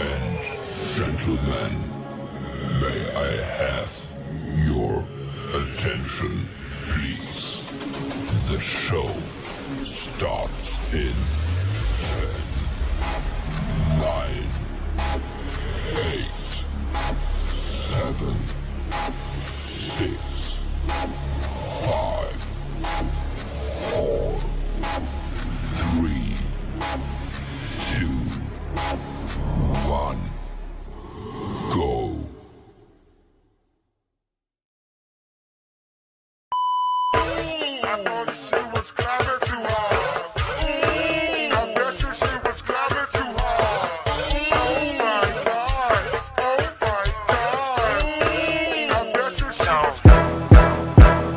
and gentlemen, may I have your attention, please? The show starts in 10, 9, 8, 7, 6, 5, 4, 3, 2, 1, go.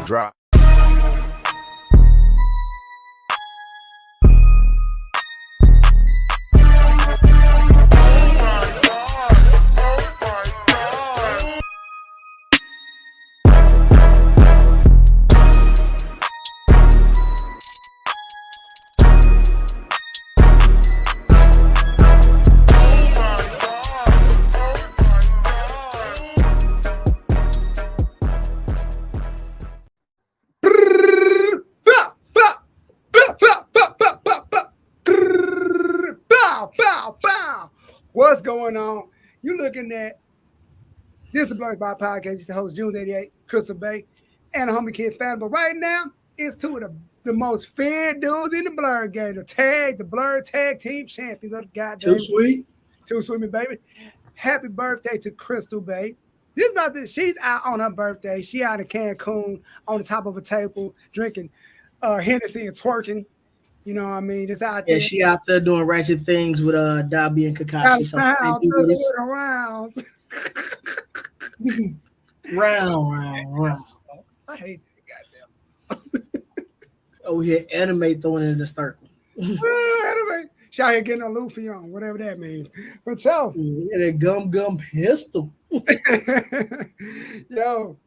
Drop. What's going on? You looking at this is the Blerdspot Podcast. It's the host, June88, Crystal Bay, and a homie kid fan. But right now, it's two of the most fed dudes in the Blerd game. The Blerd Tag Team Champions of the goddamn. Too sweet, me, baby. Happy birthday to Crystal Bay. This about this. She's out on her birthday. She out in Cancun on the top of a table drinking Hennessy and twerking. You know what I mean? It's out there. Yeah, she out there doing ratchet things with Dobby and Kakashi. So Around. round. I hate that goddamn. Over here, anime throwing it in the circle. Anyway, she out here getting a Luffy on, whatever that means. But yo, Yeah, that gum pistol. yo,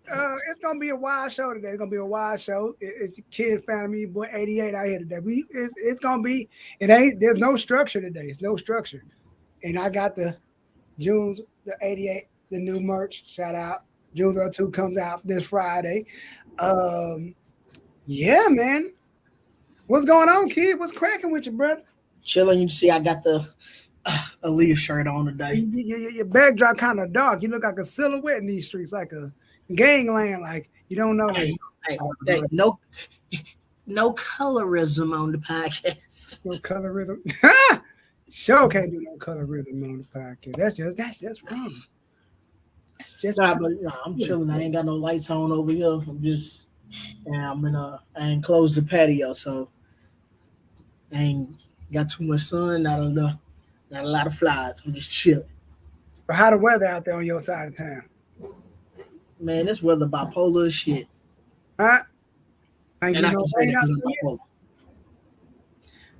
it's gonna be a wild show today. It's gonna be a wild show. It's Kid Fan Me Boy 88 out here today. It's gonna be. There's no structure today. It's no structure. And I got the June's the 88, the new merch. Shout out. June's 2 comes out this Friday. Yeah, man. What's going on, kid? What's cracking with you, brother? Chilling. You see, I got the Aaliyah shirt on today. Your backdrop kind of dark. You look like a silhouette in these streets, like a gangland. Like you don't know. Hey, no colorism on the podcast. No colorism. Sure can't do no colorism on the podcast. That's just wrong. That's just but I'm chilling. I ain't got no lights on over here. I'm just I ain't closed the patio, so I ain't got too much sun, not a lot of flies. I'm just chilling. But how the weather out there on your side of town? Man, this weather bipolar as shit. Huh? And I can say that because I'm bipolar.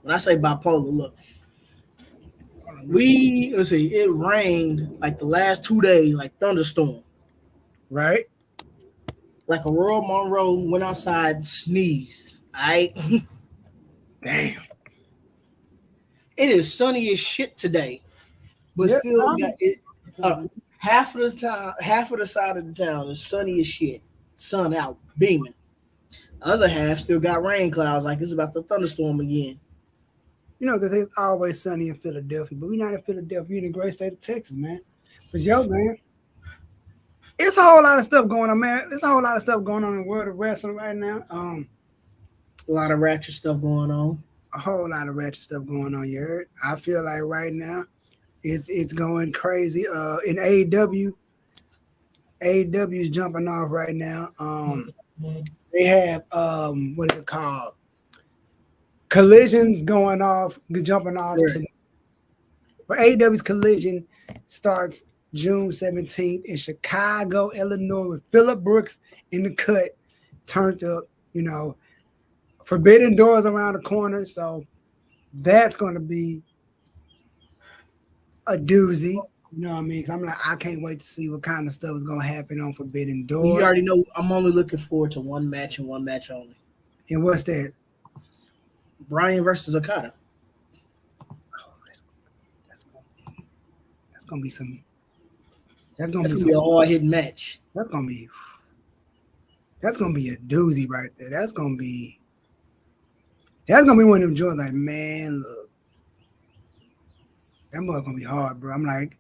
When I say bipolar, look, it rained like the last 2 days, like thunderstorm. Right? Like a Royal Monroe went outside and sneezed. All right? Damn. It is sunny as shit today. But still got it. Half of the side of the town is sunny as shit. Sun out, beaming. The other half still got rain clouds, like it's about to thunderstorm again. You know that it's always sunny in Philadelphia, but we're not in Philadelphia. We're in the great state of Texas, man. But yo, man, it's a whole lot of stuff going on, man. There's a whole lot of stuff going on in the world of wrestling right now. A lot of ratchet stuff going on. A whole lot of ratchet stuff going on. You heard? I feel like right now it's going crazy. In AEW is jumping off right now. They have what is it called? Collisions going off, jumping off. Right. For AEW's Collision starts June 17th in Chicago, Illinois, with Phillip Brooks in the cut, turned up, Forbidden Doors around the corner. So that's going to be a doozy. You know what I mean? I'm like, I can't wait to see what kind of stuff is going to happen on Forbidden Doors. You already know I'm only looking forward to one match and one match only. And what's that? Bryan versus Okada. Oh, that's going to be gonna be some. That's gonna be a hard hitting match. That's gonna be a doozy right there. That's gonna be one of them joints. Like, man, look, that mother gonna be hard, bro. I'm like,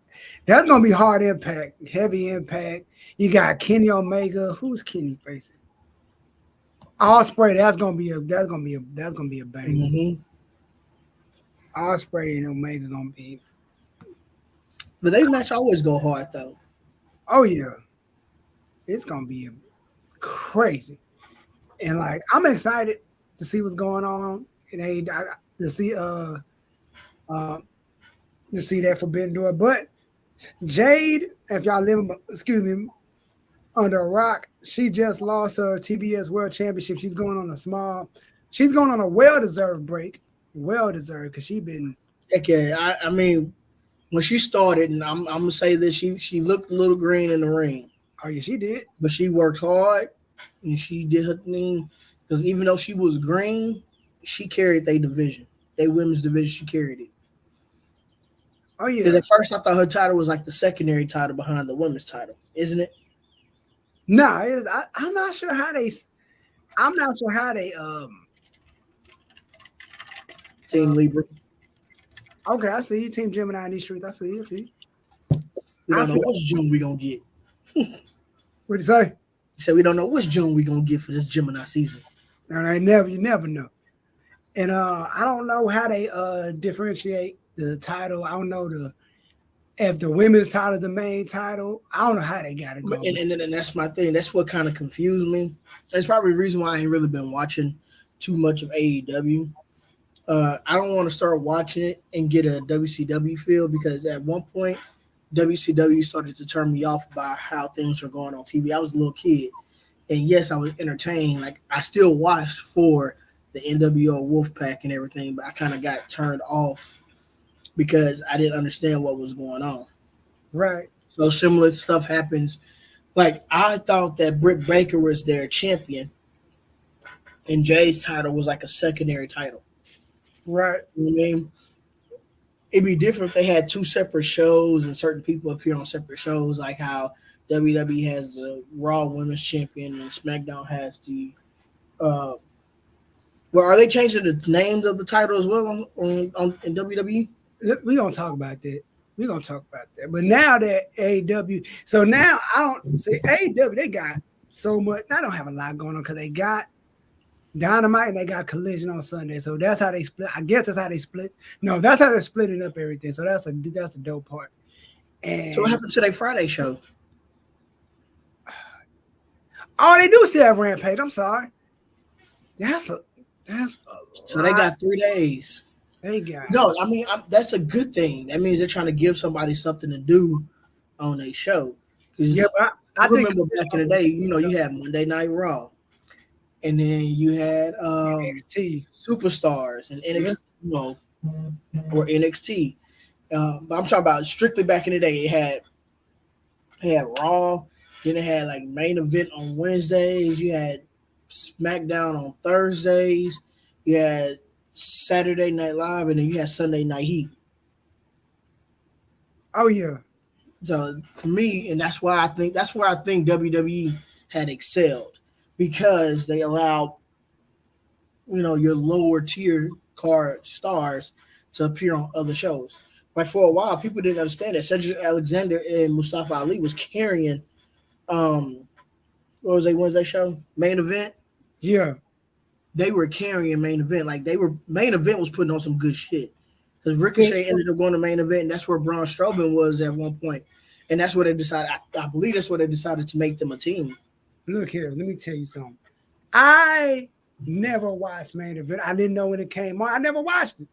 that's gonna be hard impact, heavy impact. You got Kenny Omega. Who's Kenny facing? Ospreay. That's gonna be a bang. Mm-hmm. Ospreay and Omega gonna be. But they match always go hard though. Oh yeah, it's gonna be crazy, and like I'm excited to see what's going on, and to see that Forbidden Door. But Jade, if y'all live, under a rock, she just lost her TBS World Championship. She's going on a well-deserved break, well-deserved because she been. Okay, I mean, when she started, and I'm gonna say this, she looked a little green in the ring. Oh yeah, she did. But she worked hard, and she did her thing. Because even though she was green, she carried their division, their women's division. She carried it. Oh yeah. Because at first I thought her title was like the secondary title behind the women's title, isn't it? No, I'm not sure how they. Team Libra. Okay, I see you, Team Gemini in these streets. I feel you. We don't know which June we gonna get. What'd you say? He said we don't know which June we gonna get for this Gemini season. And you never know. And I don't know how they differentiate the title. I don't know if the women's title is the main title. I don't know how they got it going. And that's my thing. That's what kind of confused me. That's probably the reason why I ain't really been watching too much of AEW. I don't want to start watching it and get a WCW feel because at one point WCW started to turn me off by how things were going on TV. I was a little kid, and yes, I was entertained. Like I still watched for the NWO Wolfpack and everything, but I kind of got turned off because I didn't understand what was going on. Right. So similar stuff happens. Like I thought that Britt Baker was their champion, and Jay's title was like a secondary title. Right. You know what I mean? It'd be different if they had two separate shows and certain people appear on separate shows, like how WWE has the Raw Women's Champion and SmackDown has the. Well, are they changing the names of the title as well in WWE? We're gonna talk about that. But now that AEW, so now I don't see AEW. They got so much. I don't have a lot going on because they got Dynamite and they got Collision on Sunday. So that's how they split. I guess that's how they split. No, that's how they're splitting up everything. So that's the dope part. And so what happened to their Friday show? Oh, they do still have Rampage. I'm sorry. That's a so they got 3 days. They got no. I mean, that's a good thing. That means they're trying to give somebody something to do on a show. Yeah, I remember back in the day. You know, you had Monday Night Raw, and then you had NXT Superstars and NXT, or NXT. But I'm talking about strictly back in the day. It had Raw, then it had like main event on Wednesdays. You had SmackDown on Thursdays. You had Saturday Night Live, and then you had Sunday Night Heat. Oh yeah. So for me, and that's where I think WWE had excelled because they allowed, your lower tier card stars to appear on other shows. Like for a while, people didn't understand that Cedric Alexander and Mustafa Ali was carrying, what was a Wednesday show? Main Event. Yeah. They were carrying Main Event. Main Event was putting on some good shit. Because Ricochet ended up going to Main Event, and that's where Braun Strowman was at one point. And that's what they decided. I believe that's what they decided to make them a team. Look here, let me tell you something. I never watched Main Event. I didn't know when it came on. I never watched it.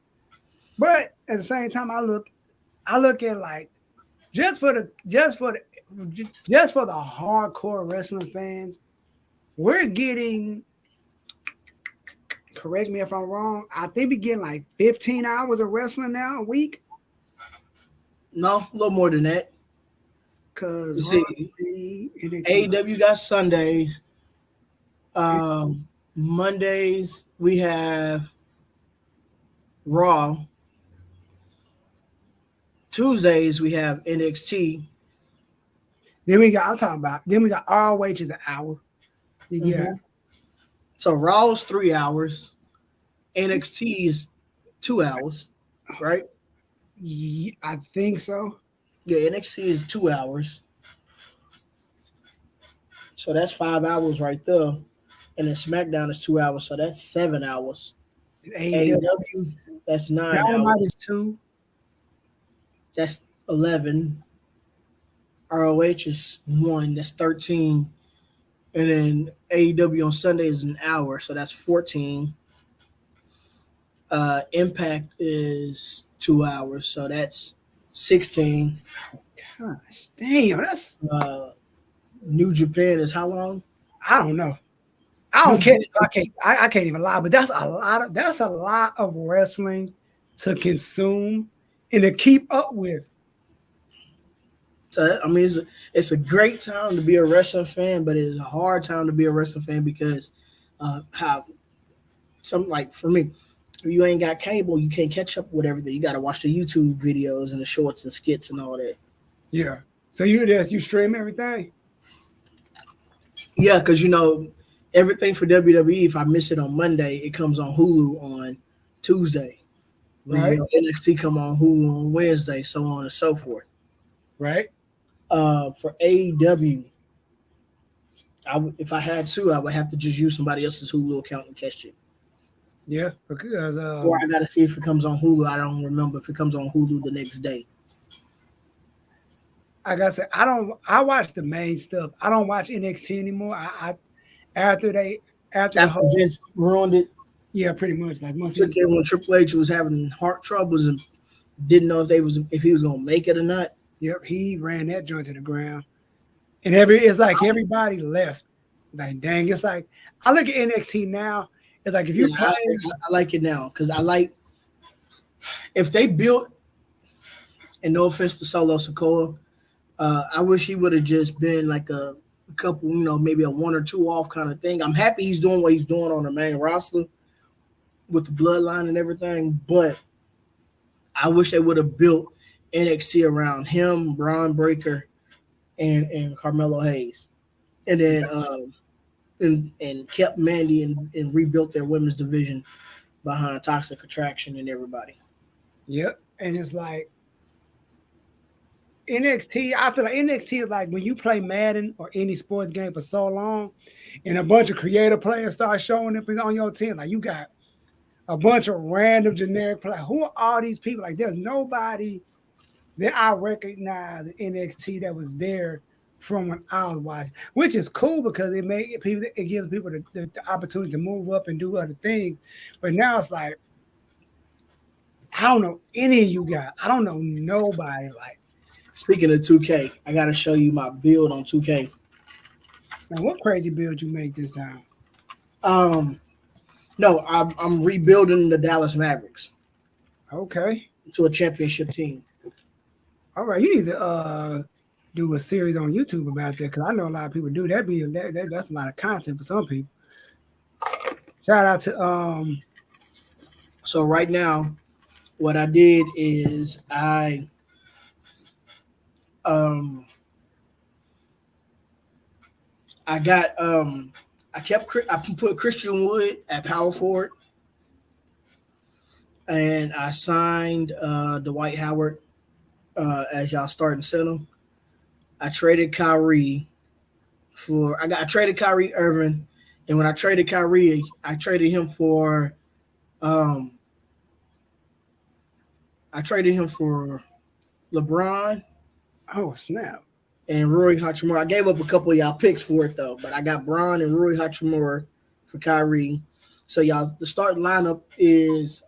But at the same time, I look at like just for the hardcore wrestling fans, we're getting. Correct me if I'm wrong. I think we getting like 15 hours of wrestling now a week. No, a little more than that. Because AEW got Sundays. Mondays we have Raw. Tuesdays we have NXT. Then we got ROH is an hour. Yeah. So Raw's 3 hours. NXT is 2 hours, right? Yeah, I think so. Yeah, NXT is 2 hours. So that's 5 hours right there. And then SmackDown is 2 hours, so that's 7 hours. AEW, that's 9 Dynamite hours. is 2. That's 11. ROH is 1. That's 13. And then AEW on Sunday is an hour, so that's 14. Impact is 2 hours, so that's 16. Gosh, damn, that's New Japan is how long? I don't know. I don't care. I can't even lie, but that's a lot of wrestling to consume and to keep up with. So, I mean, it's a great time to be a wrestling fan, but it's a hard time to be a wrestling fan because how some like for me, if you ain't got cable, you can't catch up with everything. You got to watch the YouTube videos and the shorts and skits and all that. Yeah. So you stream everything? Yeah, because everything for WWE. If I miss it on Monday, it comes on Hulu on Tuesday. Right. NXT come on Hulu on Wednesday, so on and so forth. Right. For AEW, if I had to, I would have to just use somebody else's Hulu account and catch it. Yeah, because or I gotta see if it comes on Hulu. I don't remember if it comes on Hulu the next day. Like I said, I watch the main stuff. I don't watch NXT anymore. After Vince ruined it. Yeah, pretty much. Like once when Triple H was having heart troubles and didn't know if he was gonna make it or not. Yep, he ran that joint to the ground. And it's like everybody left. Like, dang, it's like I look at NXT now. It's like if you play, I like it now because I like if they built. And no offense to Solo Sikoa, I wish he would have just been like a couple, maybe a 1 or 2 off kind of thing. I'm happy he's doing what he's doing on the main roster with the bloodline and everything, but I wish they would have built NXT around him, Braun Breaker, and Carmelo Hayes, and then and kept Mandy and rebuilt their women's division behind Toxic Attraction and everybody. Yep, and it's like NXT. I feel like NXT is like when you play Madden or any sports game for so long, and a bunch of creative players start showing up on your team. Like you got a bunch of random generic players. Who are all these people? Like there's nobody that I recognize in NXT that was there from when I was watching, which is cool because it gives people the opportunity to move up and do other things. But now it's like I don't know any of you guys. I don't know nobody. Like speaking of 2K, I got to show you my build on 2K. Now, what crazy build you make this time? No, I'm rebuilding the Dallas Mavericks. Okay. To a championship team. All right, you need to do a series on YouTube about that because I know a lot of people do that. That's a lot of content for some people. Shout out to So right now, what I did is I put Christian Wood at power forward, and I signed Dwight Howard as y'all starting center. I traded Kyrie I traded Kyrie Irving, and when I traded Kyrie, I traded him for LeBron. Oh snap! And Rui Hachimura. I gave up a couple of y'all picks for it though, but I got Bron and Rui Hachimura for Kyrie. So y'all, the starting lineup is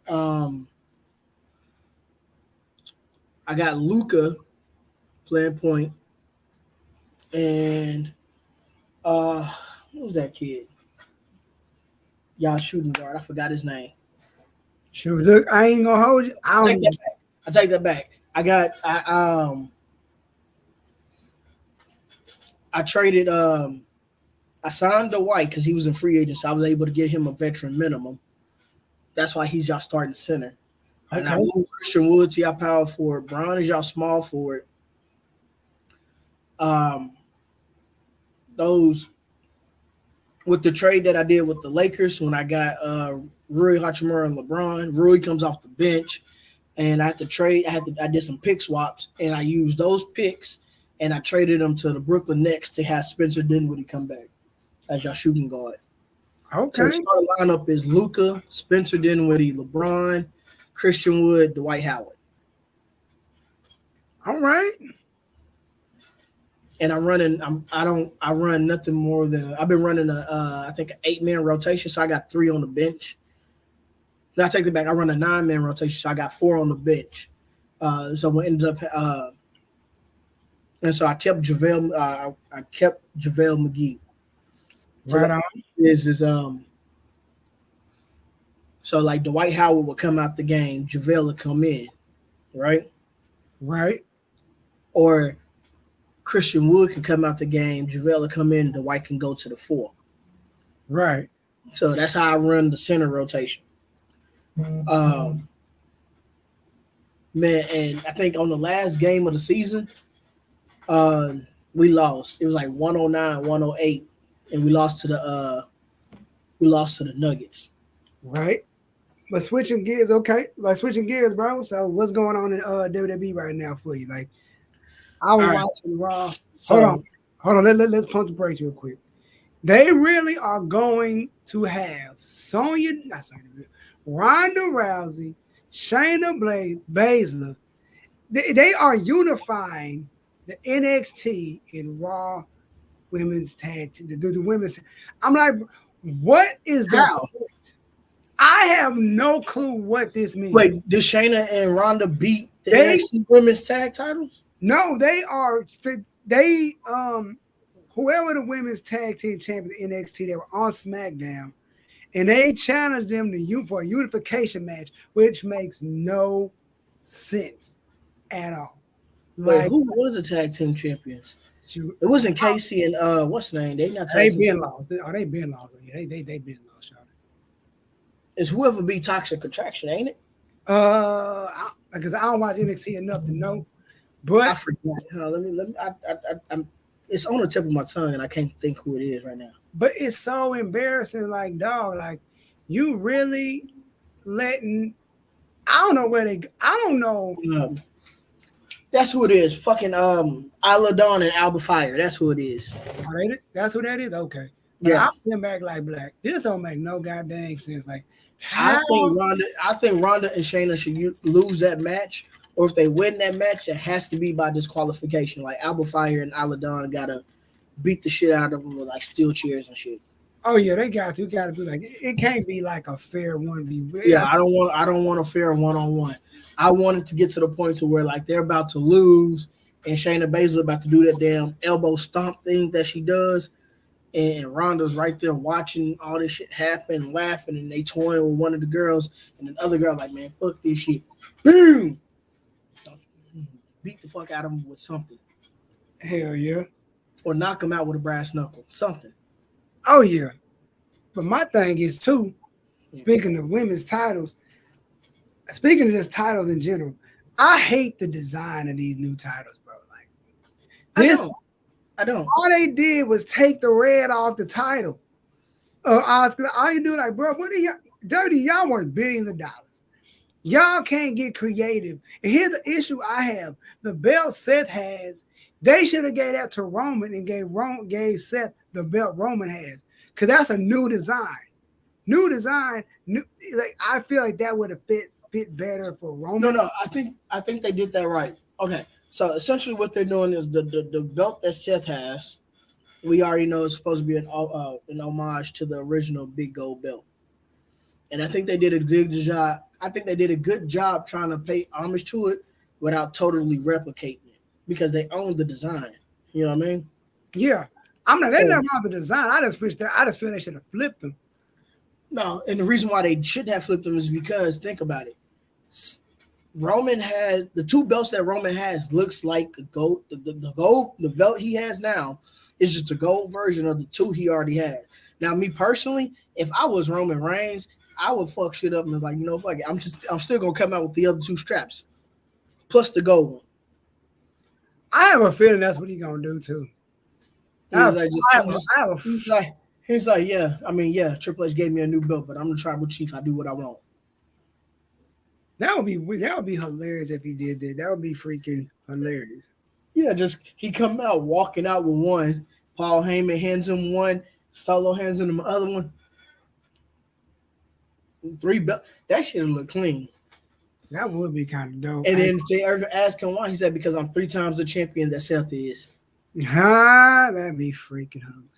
I got Luka playing point, and who's that kid? Y'all shooting guard. I forgot his name. Sure. Look, I ain't gonna hold you. I take that back. I traded I signed Dwight because he was in free agency. So I was able to get him a veteran minimum. That's why he's y'all starting center. And I moved Christian Wood to y'all power forward. Braun is y'all small forward. Those with the trade that I did with the Lakers when I got Rui Hachimura and LeBron. Rui comes off the bench, and I had to trade. I did some pick swaps, and I used those picks, and I traded them to the Brooklyn Nets to have Spencer Dinwiddie come back as y'all shooting guard. Okay. So the starting lineup is Luka, Spencer Dinwiddie, LeBron, Christian Wood, Dwight Howard. All right. And I run nothing more than I've been running I think an 8-man rotation, so I got 3 on the bench. Now I take it back. I run a 9-man rotation, so I got 4 on the bench. So we ended up and so I kept JaVale McGee. So right on. So like Dwight Howard would come out the game, JaVale would come in, right? Right. Or Christian Wood can come out the game, JaVale will come in, Dwight can go to the 4. Right. So that's how I run the center rotation. Man, and I think on the last game of the season, we lost. It was like 109, 108, and we lost to the Nuggets. Right. But switching gears, okay. Like switching gears, bro. So what's going on in WWE right now for you? Like I was watching Raw. Hold on. Let's pump the brakes real quick. They really are going to have Ronda Rousey, Shayna Baszler. They are unifying the NXT in Raw women's tag team. The women's. I'm like, what is the point? I have no clue what this means. Wait, did Shayna and Ronda beat the NXT women's tag titles? No, whoever the women's tag team champions NXT, they were on SmackDown, and they challenged them for a unification match, which makes no sense at all. Wait, who were the tag team champions? It wasn't Casey and what's the name? They been lost. They been lost. Yeah, they been lost, y'all. It's whoever beat Toxic Attraction, ain't it? Because I don't watch NXT enough to know. But I forgot. I'm it's on the tip of my tongue, and I can't think who it is right now. But it's so embarrassing, like, dog, like, you really letting, I don't know. That's who it is. Fucking Isla Dawn and Alba Fire. That's who it is. That's who that is? Okay. But yeah. I'm sitting back like, Black, this don't make no goddamn sense. Like, I think Ronda and Shayna should lose that match. Or if they win that match, it has to be by disqualification. Like Alba Fire and Isla Dawn gotta beat the shit out of them with like steel chairs and shit. Oh yeah, they got to be like it can't be like a fair 1v1. Yeah, I don't want a fair 1-on-1. I want it to get to the point to where like they're about to lose and Shayna Baszler about to do that damn elbow stomp thing that she does, and Ronda's right there watching all this shit happen, laughing, and they toying with one of the girls, and the other girl like, man, fuck this shit. Boom. Beat the fuck out of him with something. Hell yeah. Or knock him out with a brass knuckle. Something. Oh yeah. But my thing is too, speaking of women's titles, speaking of just titles in general, I hate the design of these new titles, bro. Like I don't. All they did was take the red off the title. All you do, like, bro, what are y'all dirty? Y'all worth billions of dollars. Y'all can't get creative. And here's the issue I have. The belt Seth has, they should have gave that to Roman and gave Seth the belt Roman has. Because that's a new design. Like I feel like that would have fit better for Roman. No, I think they did that right. Okay. So essentially what they're doing is the belt that Seth has, we already know it's supposed to be an homage to the original big gold belt. And I think they did a good job. I think they did a good job trying to pay homage to it without totally replicating it because they own the design. You know what I mean? Yeah. I'm not. They're not wrong with the design. I just feel they should have flipped them. No, and the reason why they shouldn't have flipped them is because think about it. Roman has the 2 belts that Roman has looks like a gold. The belt he has now is just a gold version of the 2 he already had. Now, me personally, if I was Roman Reigns, I would fuck shit up and was like, fuck it. I'm still gonna come out with the other two straps, plus the gold one. I have a feeling that's what he's gonna do too. He's like, yeah. I mean, yeah. Triple H gave me a new belt, but I'm the tribal chief. I do what I want. That would be hilarious if he did that. That would be freaking hilarious. Yeah, just he come out walking out with one. Paul Heyman hands him one. Solo hands him the other one. 3 belts. That shit look clean. That would be kind of dope. And then if they ever ask him why, he said because I'm 3 times the champion that Seth is. That'd be freaking hilarious.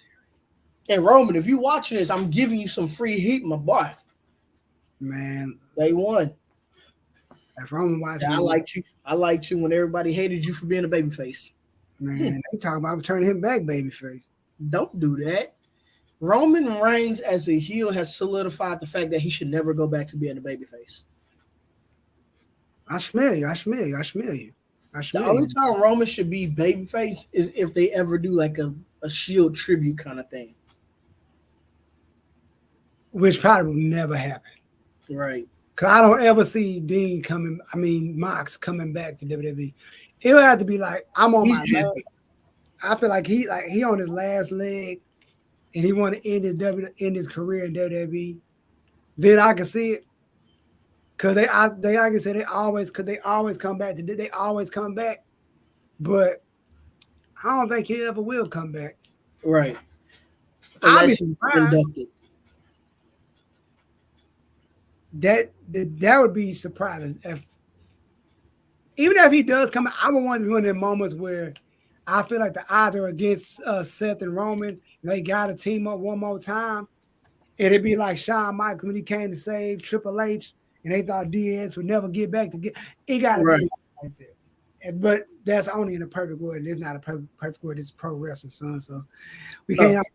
And Roman, if you watching this, I'm giving you some free heat, my boy. Man, Day one. If Roman watching, I liked you. I liked you when everybody hated you for being a babyface. Man, they talking about turning him back babyface. Don't do that. Roman Reigns as a heel has solidified the fact that he should never go back to being a babyface. I smell you. The only time Roman should be babyface is if they ever do like a Shield tribute kind of thing. Which probably will never happen. Right. Because I don't ever see Mox coming back to WWE. It would have to be like, I'm on my last. I feel like he on his last leg and he want to end his career in WWE. Then I can see it. Cause they like I said, they always come back. They always come back, but I don't think he ever will come back. Right. I'll be surprised. That would be surprising even if he does come. I would want to be one of them moments where I feel like the odds are against Seth and Roman, and they got to team up one more time. And it'd be like Shawn Michaels when he came to save Triple H. And they thought DX would never get back to get. It got to be like that. But that's only in a perfect world. It's not a perfect world. It's pro wrestling, son. So we can't.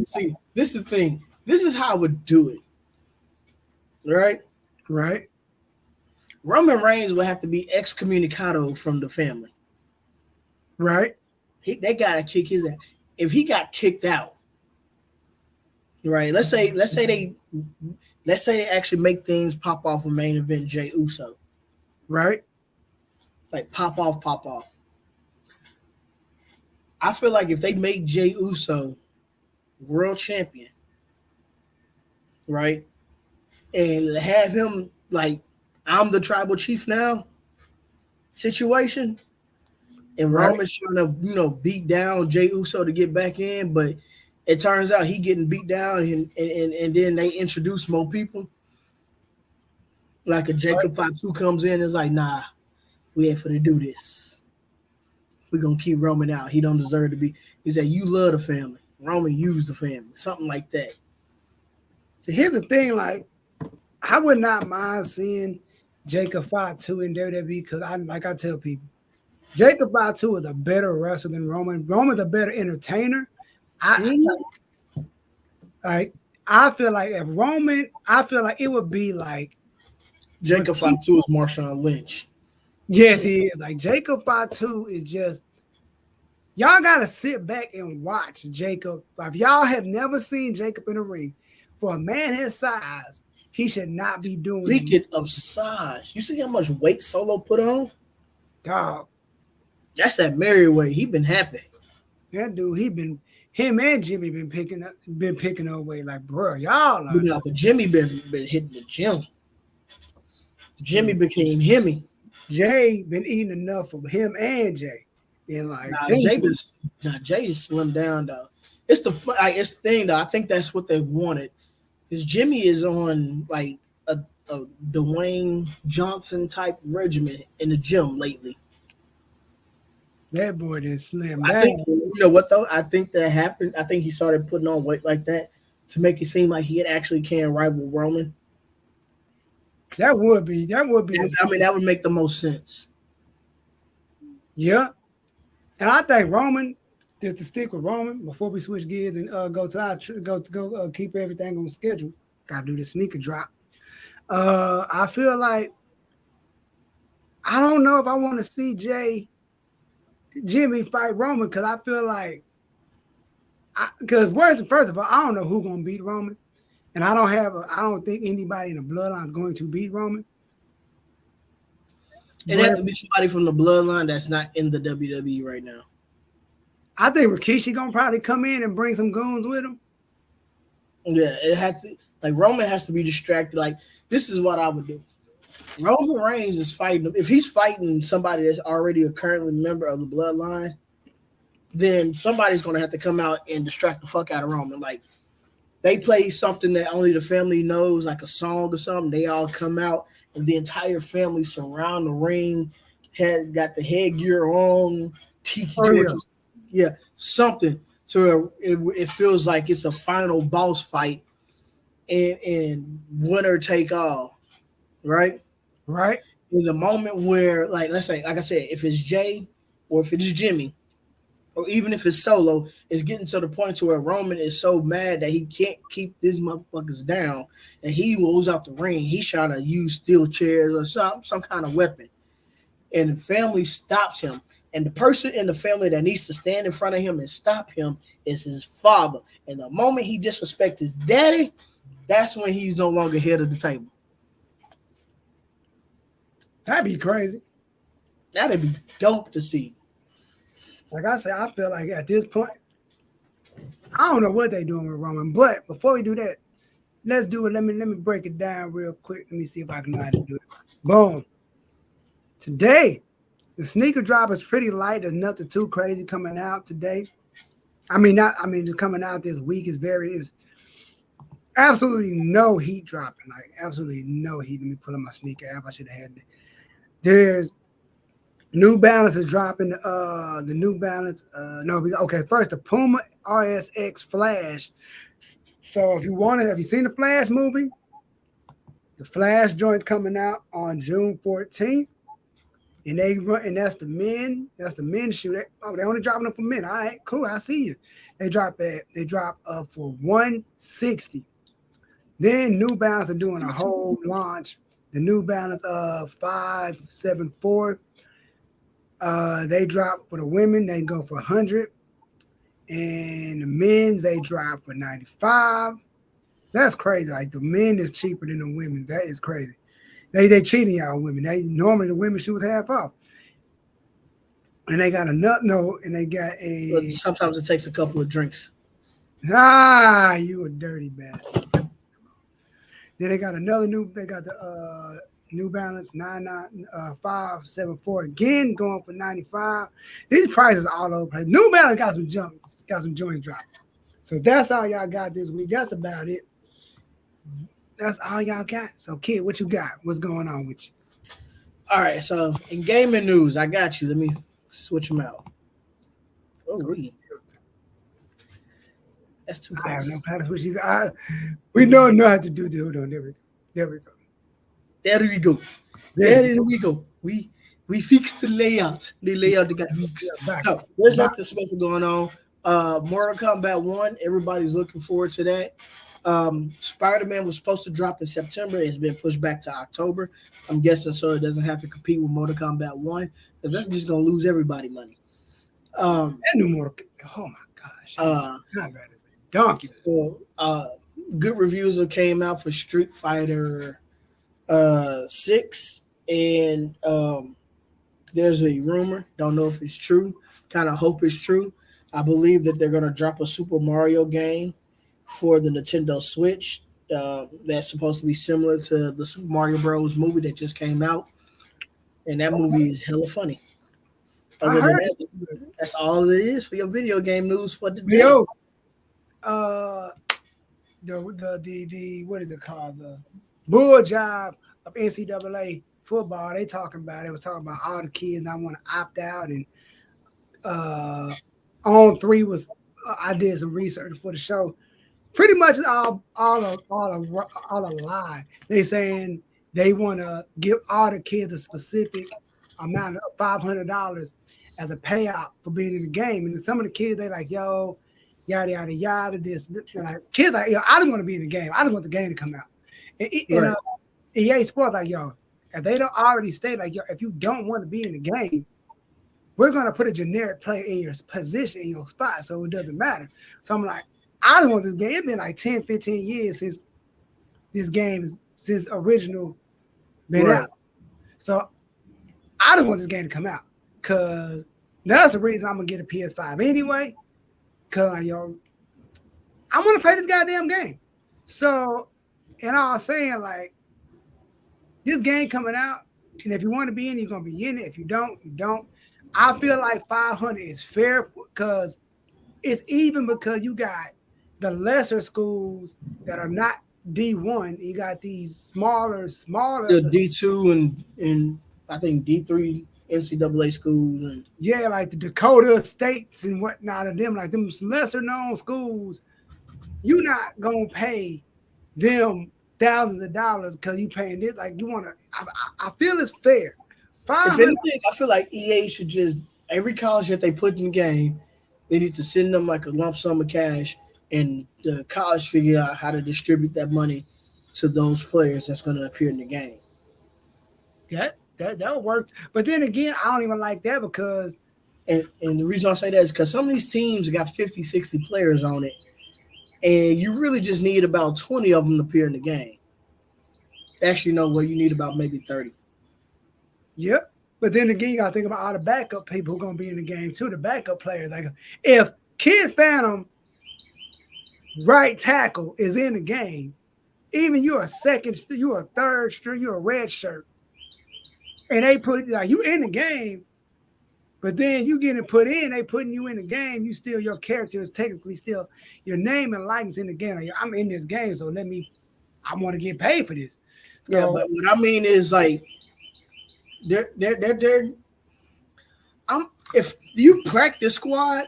See, this is the thing. This is how I would do it. Right? Right. Roman Reigns would have to be excommunicado from the family. Right. They got to kick his ass. If he got kicked out, right? Let's say they actually make things pop off a main event, Jey Uso. Right. Like pop off. I feel like if they make Jey Uso world champion, right? And have him like, I'm the tribal chief now situation. And Roman's trying to, beat down Jey Uso to get back in, but it turns out he getting beat down, and then they introduce more people. Like a Jacob Fatu comes in and is like, nah, we ain't finna do this. We're going to keep Roman out. He don't deserve to be. He said, you love the family. Roman used the family. Something like that. So here's the thing, like, I would not mind seeing Jacob Fatu in WWE because I tell people, Jacob Fatu is a better wrestler than Roman. Roman's a better entertainer. I feel like if Roman, I feel like it would be like Jacob Fatu is Marshawn Lynch. Yes, he is. Like Jacob Fatu is just y'all gotta sit back and watch Jacob. If y'all have never seen Jacob in the ring, for a man his size, he should not be doing. Speaking of size, you see how much weight Solo put on? Dog. That's that Mary weight. He been happy. That dude, him and Jimmy been picking up weight. Like, bro, y'all are. But Jimmy been hitting the gym. Jimmy became himmy. Jay been eating enough of him and Jay. And like Jay is slimmed down though. It's the thing though. I think that's what they wanted. Because Jimmy is on like a Dwayne Johnson type regimen in the gym lately. That boy did slim down. I think, you know what though? I think that happened. I think he started putting on weight like that to make it seem like he actually can rival Roman. That would be. I mean, that would make the most sense. Yeah, and I think Roman, just to stick with Roman before we switch gears and go keep everything on schedule. Gotta do the sneaker drop. I feel like I don't know if I want to see Jimmy fight Roman because I feel like first of all, I don't know who's gonna beat Roman. And I don't think anybody in the bloodline is going to beat Roman. It has to be somebody from the bloodline that's not in the WWE right now. I think Rikishi gonna probably come in and bring some goons with him. Yeah, it has to. Like Roman has to be distracted. Like this is what I would do. Roman Reigns is fighting. If he's fighting somebody that's already a currently member of the bloodline, then somebody's gonna have to come out and distract the fuck out of Roman. Like they play something that only the family knows, like a song or something. They all come out, and the entire family surround the ring. Got the headgear on, tiki torches, something. So it feels like it's a final boss fight, and winner take all, right? Right. In the moment where, like, let's say, like I said, if it's Jay or if it's Jimmy, or even if it's Solo, it's getting to the point to where Roman is so mad that he can't keep these motherfuckers down, and he rolls out the ring. He's trying to use steel chairs or some kind of weapon, and the family stops him. And the person in the family that needs to stand in front of him and stop him is his father. And the moment he disrespects his daddy, that's when he's no longer head of the table. That'd be crazy. That'd be dope to see. Like I said, I feel like at this point, I don't know what they're doing with Roman. But before we do that, let's do it. Let me break it down real quick. Let me see if I can know how to do it. Boom. Today, the sneaker drop is pretty light. There's nothing too crazy coming out today. It's coming out this week. Is absolutely no heat dropping. Like absolutely no heat. Let me pull up my sneaker app. I should have had it. There's New Balance is dropping. The New Balance. First the Puma RSX Flash. So if you seen the Flash movie, the Flash joint's coming out on June 14th. And that's the men's shoe. They only dropping them for men. All right, cool. I see you. They drop for $160. Then New Balance are doing a whole launch. The New Balance 574. They drop for the women. They go for $100, and the men's they drop for $95. That's crazy. Like the men is cheaper than the women. That is crazy. They cheating y'all women. Normally the women shoes half off. And they got a nut note, and they got a. But sometimes it takes a couple of drinks. You a dirty bastard. Then they got another They got the New Balance 574 again, going for $95. These prices are all over the place. New Balance got some joint drops. So that's all y'all got this week. That's about it. That's all y'all got. So, kid, what you got? What's going on with you? All right. So, in gaming news, I got you. Let me switch them out. Oh, that's too close. I don't know how to switch these. We don't know how to do this. Hold on. There we go. There we go. We fixed the layout. The layout got fixed. No, there's nothing special going on. Mortal Kombat 1. Everybody's looking forward to that. Spider-Man was supposed to drop in September. It's been pushed back to October. I'm guessing so it doesn't have to compete with Mortal Kombat 1 because that's just going to lose everybody money. That new Mortal Kombat. Oh, my gosh. Donkey. So, good reviews came out for Street Fighter 6. And there's a rumor. Don't know if it's true. Kind of hope it's true. I believe that they're going to drop a Super Mario game for the Nintendo Switch that's supposed to be similar to the Super Mario Bros. Movie that just came out. And that movie is hella funny. Other than that, that's all it is for your video game news for today. The what is it called? The bull job of NCAA football. They talking about it. Was talking about all the kids that want to opt out, and on 3 was I did some research for the show. Pretty much all a lie. They saying they want to give all the kids a specific amount of $500 as a payout for being in the game. And some of the kids they like, yo, yada yada yada. This like kids like, yo, I don't want to be in the game. I don't want the game to come out. And EA Sports like, yo, if they don't already state like, yo, if you don't want to be in the game, we're gonna put a generic player in your position in your spot, so it doesn't matter. So I'm like, I don't want this game. It's been like 10, 15 years since this game is since original been Right. out. So I don't want this game to come out because that's the reason I'm gonna get a PS5 anyway. Cause I want to play this goddamn game. So, and I was saying like this game coming out, and if you want to be in it, you're gonna be in it. If you don't, you don't. I feel like 500 is fair because it's even because you got the lesser schools that are not D1. You got these smaller. The D2 and I think D3 NCAA schools and Yeah, like the Dakota States and whatnot of them, like them lesser known schools. You're not gonna pay them thousands of dollars because you paying this. Like you want to. I feel it's fair. if 500. anything, I feel like EA should just every college that they put in the game, they need to send them like a lump sum of cash, and the college figure out how to distribute that money to those players that's going to appear in the game. That would work. But then again, I don't even like that because And the reason I say that is because some of these teams got 50, 60 players on it, and you really just need about 20 of them to appear in the game. Actually, no, well, you need about maybe 30. yep. But then again, you gotta think about all the backup people who are gonna be in the game too. The backup players, like if Kid Phantom right tackle is in the game, even you're a third string, you're a red shirt, and they put like you in the game, but then you getting put in, they putting you in the game. You still your character is technically still your name and likeness in the game. Like, I'm in this game, so I want to get paid for this. So, Yeah, but what I mean is like they're if you practice squad,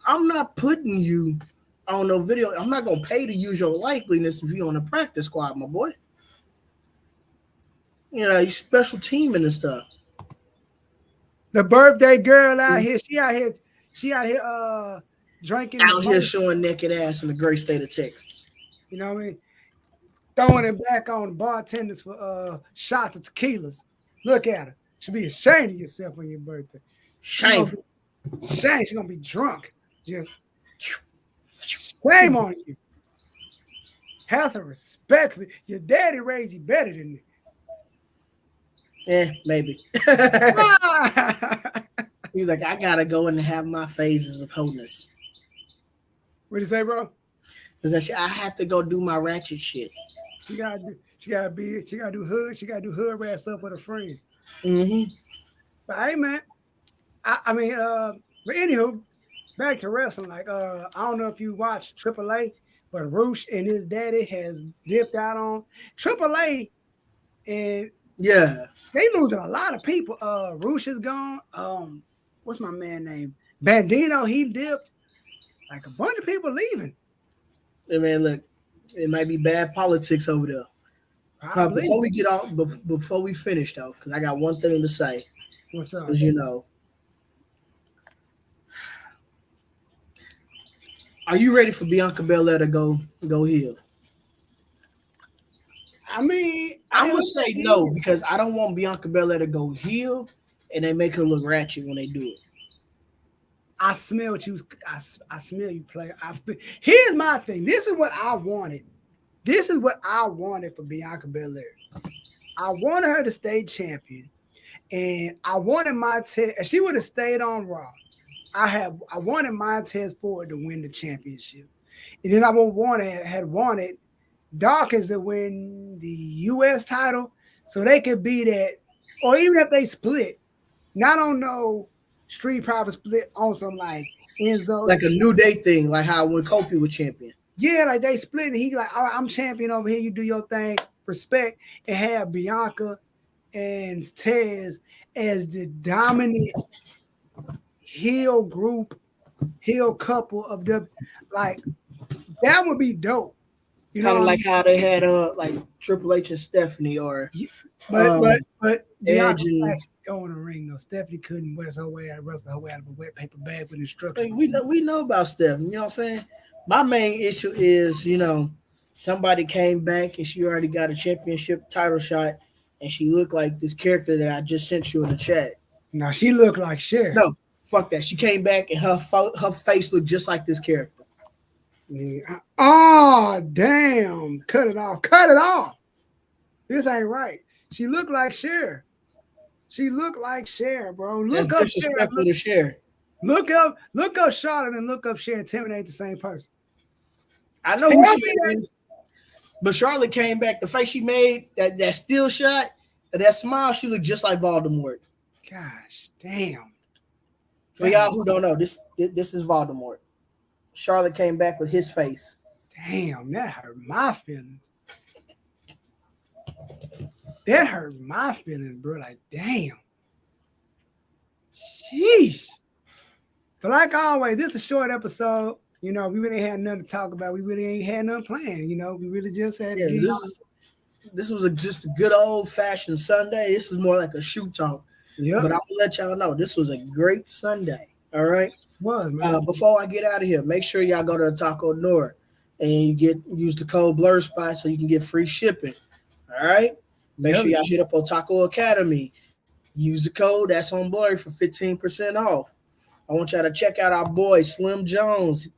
I'm not putting you on no video. I'm not gonna pay to use your likeliness if you're on a practice squad, my boy. You know, you special teaming and stuff. the birthday girl out here, she out here drinking Out here showing naked ass in the great state of Texas. You know what I mean? Throwing it back on the bartenders for shots of tequilas. Look at her. Should be ashamed of yourself on your birthday. Shameful. Shame. She's gonna be drunk. Just shame on you. Have some respect for your daddy raised you better than me. Maybe. He's like, I gotta go in and have my phases of wholeness. What you say, bro? Because I have to go do my ratchet shit. She gotta do hood rat stuff with a friend. Mm-hmm. But hey, man, I mean, but anywho, back to wrestling. Like, I don't know if you watch AAA, but Roosh and his daddy has dipped out on AAA, and Yeah, they losing a lot of people. Roosh is gone. What's my man name? Bandino, he dipped. Like a bunch of people leaving. hey, man, look, it might be bad politics over there. Before we get off, before we finish though, because I got one thing to say. What's up? Because you know, are you ready for Bianca Belair to go heel? I mean, I'm gonna say no because I don't want Bianca Belair to go heel, and they make her look ratchet when they do it. I smell what you. I smell you play. Here's my thing. This is what I wanted. This is what I wanted for Bianca Belair. I wanted her to stay champion, and I wanted Montez. If she would have stayed on Raw, I wanted Montez Ford to win the championship, and then I had wanted Dawkins to win the U.S. title, so they could be that, or even if they split, not on no Street Profit split on some like Enzo, like a New Day thing, like how when Kofi was champion. Yeah, like they split and he like, all right, I'm champion over here. You do your thing, respect, and have Bianca and Tez as the dominant heel couple of the like that would be dope. You Kind know, of like how they had like Triple H and Stephanie, or but Edge and go in the ring though. Stephanie couldn't wrestle her way out of a wet paper bag with instructions. Like, we know about Stephanie. You know what I'm saying? My main issue is, you know, somebody came back and she already got a championship title shot, and she looked like this character that I just sent you in the chat. Now she looked like Cher. No, fuck that. She came back and her face looked just like this character. Yeah. Oh, damn. Cut it off. Cut it off. This ain't right. She looked like Cher. She looked like Cher, bro. That's Look up disrespectful Cher. to share. Look up Charlotte and look up Cher and tell me they ain't the same person. I know Tell who me she that. is. But Charlotte came back. The face she made, that still shot, that smile, she looked just like Voldemort. Gosh, damn. For y'all who don't know, this is Voldemort. Charlotte came back with his face. Damn, that hurt my feelings. That hurt my feelings, bro. Like, damn. Sheesh. But like always, this is a short episode. You know, we really had nothing to talk about. We really ain't had nothing planned. You know, we really just had to get this was just a good old-fashioned Sunday. This is more like a shoot talk. Yeah. But I'm going to let y'all know, this was a great Sunday. All right? Was, man. Before I get out of here, make sure y'all go to the Taco Nord and use the code Blerdspot so you can get free shipping. All right? Make sure y'all hit up on Taco Academy. Use the code that's on Blur for 15% off. I want y'all to check out our boy Slim Jones,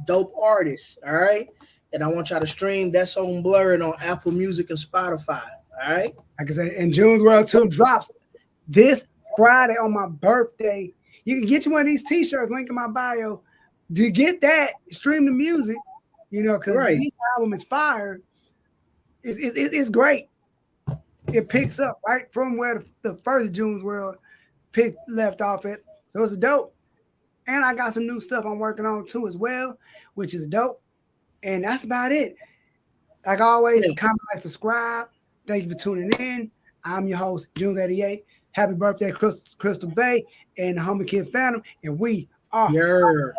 dope artist. All right? And I want y'all to stream That's on Blur and on Apple Music and Spotify. All right? Like I said, and June's World 2 drops this Friday on my birthday. You can get you one of these t-shirts, link in my bio. To get that, stream the music, you know, because this album is fire. It's great. It picks up right from where the first June's World left off at. So it's dope. And I got some new stuff I'm working on too as well, which is dope. And that's about it. Like always, comment, like, subscribe. Thank you for tuning in. I'm your host, June88. Happy birthday, Crystal Bay and the Homie Kid Phantom. And we are here.